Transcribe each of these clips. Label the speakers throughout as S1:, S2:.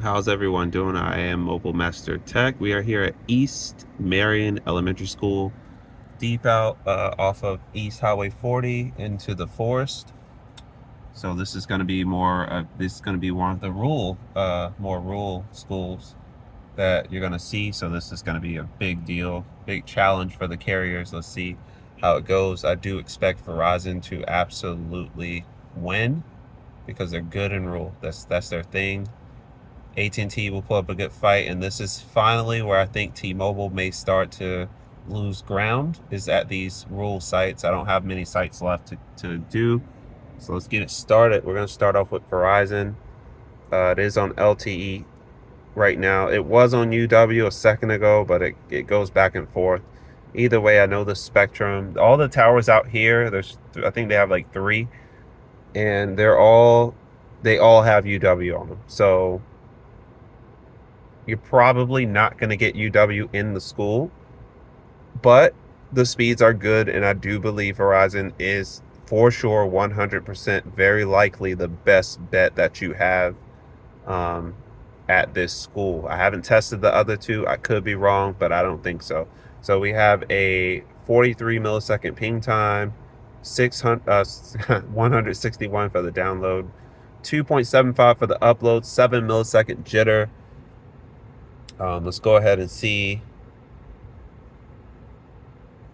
S1: How's everyone doing? I am Mobile Master Tech. We are here at East Marion Elementary School, deep out off of East Highway 40 into the forest. So this is going to be this is going to be one of the more rural schools that you're going to see. So this is going to be a big deal, big challenge for the carriers. Let's see how it goes. I do expect Verizon to absolutely win because they're good in rural. That's their thing. At&T will put up a good fight, and this is finally where I think T-Mobile may start to lose ground, is at these rural sites. I don't have many sites left to do, so let's get it started. We're going to start off with Verizon. It is on LTE right now. It was on UW a second ago, but it goes back and forth. Either way, I know the spectrum. All the towers out here, I think they have like 3, and they all have UW on them. So you're probably not going to get UW in the school, but the speeds are good, and I do believe Verizon is for sure 100% very likely the best bet that you have at this school. I haven't tested the other two. I could be wrong, but I don't think so. So we have a 43 millisecond ping time, 161 for the download, 2.75 for the upload, 7 millisecond jitter. Let's go ahead and see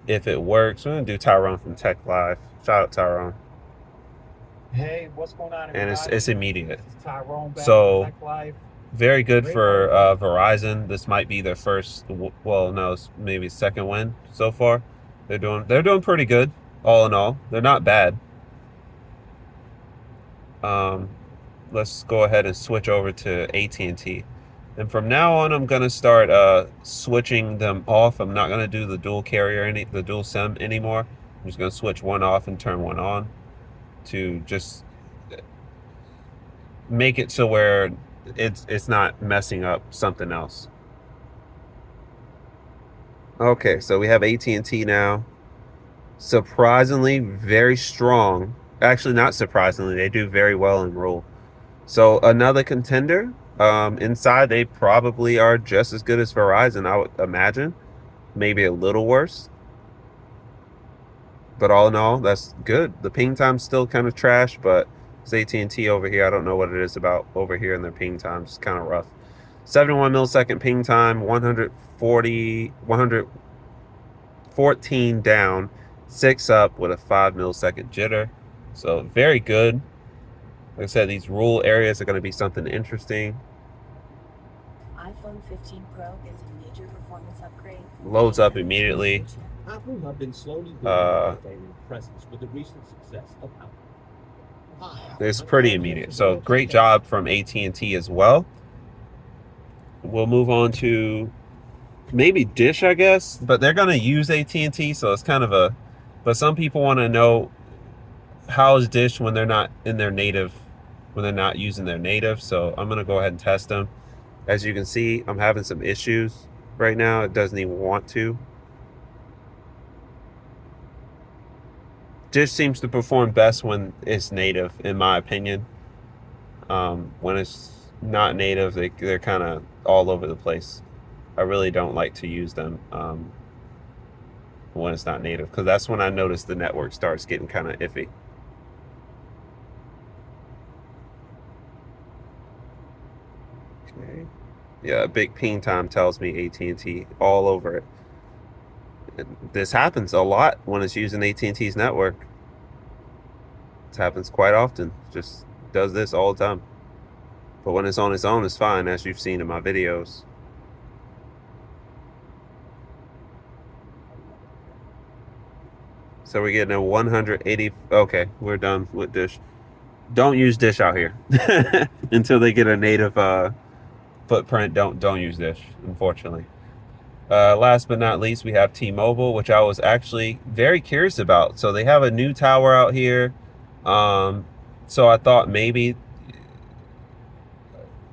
S1: if it works. We're going to do Tyrone from Tech Live. Shout out Tyrone.
S2: Hey, what's going on,
S1: everybody? And it's immediate.
S2: This is Tyrone back
S1: So,
S2: from Tech Live.
S1: Very good for Verizon. This might be their first, well, no, it's maybe second win so far. They're doing pretty good, all in all. They're not bad. Let's go ahead and switch over to AT&T. And from now on, I'm going to start switching them off. I'm not going to do the dual carrier, the dual SIM anymore. I'm just going to switch one off and turn one on to just make it so where it's not messing up something else. Okay, so we have AT&T now. Surprisingly, very strong. Actually, not surprisingly, they do very well in rural. So another contender. Inside, they probably are just as good as Verizon, I would imagine. Maybe a little worse. But all in all, that's good. The ping time's still kind of trash, but it's AT&T over here. I don't know what it is about over here in their ping times. It's kind of rough. 71 millisecond ping time, 114 down, 6 up with a 5 millisecond jitter. So very good. Like I said, these rural areas are going to be something interesting.
S3: iPhone 15 Pro is a major performance upgrade.
S1: Loads up immediately.
S4: Apple have been slowly building their presence with the recent success of Apple.
S1: It's pretty immediate. So great job from AT&T as well. We'll move on to maybe Dish, I guess, but they're going to use AT&T, so it's kind of but some people want to know how is Dish when they're not in their native, when they're not using their native. So I'm going to go ahead and test them. As you can see, I'm having some issues right now. It doesn't even want to. Dish seems to perform best when it's native, in my opinion. When it's not native, they're kind of all over the place. I really don't like to use them when it's not native, because that's when I notice the network starts getting kind of iffy. Okay. Yeah, big ping time tells me AT&T all over it. This happens a lot when it's using AT&T's network. This happens quite often. Just does this all the time. But when it's on its own, it's fine, as you've seen in my videos. So we're getting a 180. Okay, we're done with Dish. Don't use Dish out here until they get a native footprint. Don't use Dish, unfortunately. Last but not least, we have T-Mobile, which I was actually very curious about. So they have a new tower out here. So I thought maybe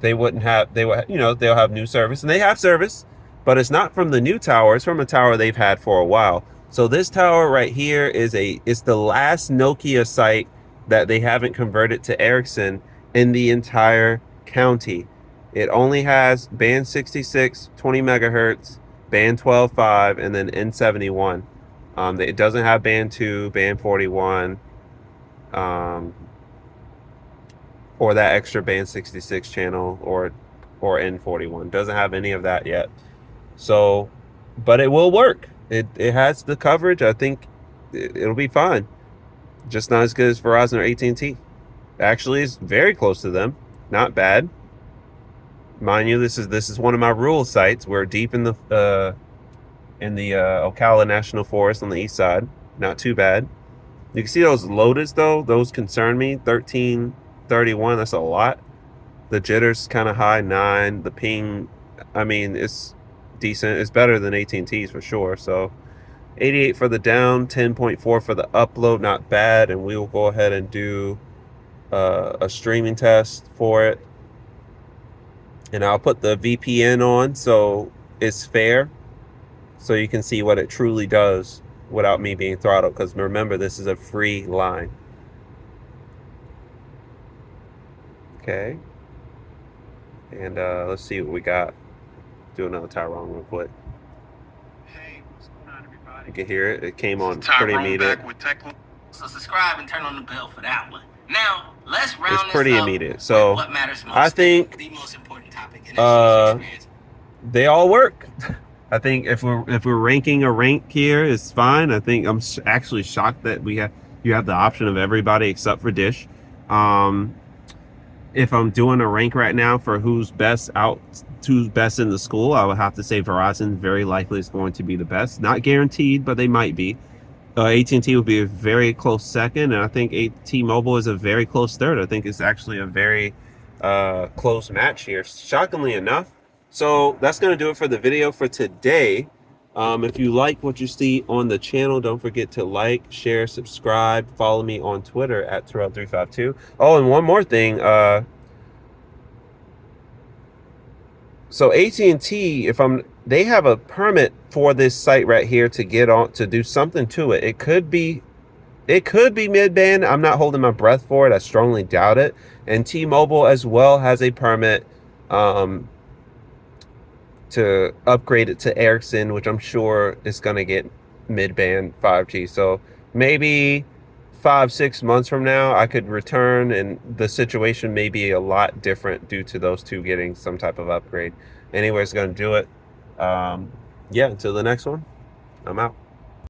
S1: they'll have new service, and they have service, but it's not from the new tower. It's from a tower they've had for a while. So this tower right here is the last Nokia site that they haven't converted to Ericsson in the entire county. It only has band 66, 20 megahertz, band 12.5, and then N71. It doesn't have band 2, band 41, or that extra band 66 channel or N41. Doesn't have any of that yet. So, but it will work. It has the coverage. I think it'll be fine. Just not as good as Verizon or AT&T. Actually, it's very close to them. Not bad. Mind you, this is one of my rural sites. We're deep in the Ocala National Forest on the east side. Not too bad. You can see those lotus though. Those concern me. 1331. That's a lot. The jitter's kind of high, 9. The ping, I mean, it's decent. It's better than AT&T's for sure. So 88 for the down, 10.4 for the upload. Not bad. And we will go ahead and do a streaming test for it. And I'll put the VPN on so it's fair, so you can see what it truly does without me being throttled. Because remember, this is a free line. Okay. And let's see what we got. Do another Tyrone real quick.
S2: Hey, what's going on, everybody?
S1: You can hear it. It came on pretty immediate.
S5: So subscribe and turn on the bell for that one. Now, let's round
S1: It's
S5: this
S1: pretty
S5: up
S1: immediate. So
S5: with what matters most.
S1: I think
S5: the most important topic, and that's user experience.
S1: they all work. I think if we're ranking a rank here, it's fine. I think I'm actually shocked that you have the option of everybody except for Dish. If I'm doing a rank right now for who's best in the school, I would have to say Verizon very likely is going to be the best. Not guaranteed, but they might be. AT&T would be a very close second, and I think T-Mobile is a very close third. I think it's actually a very close match here, shockingly enough. So that's going to do it for the video for today. If you like what you see on the channel, don't forget to like, share, subscribe, follow me on Twitter at Terrell352. Oh, and one more thing. So AT&T, they have a permit for this site right here to get on to do something to it. It could be mid-band. I'm not holding my breath for it. I strongly doubt it. And T-Mobile as well has a permit to upgrade it to Ericsson, which I'm sure is going to get mid-band 5G. So maybe 5-6 months from now I could return and the situation may be a lot different due to those two getting some type of upgrade. Anyways, going to do it. Yeah, until the next one, I'm out.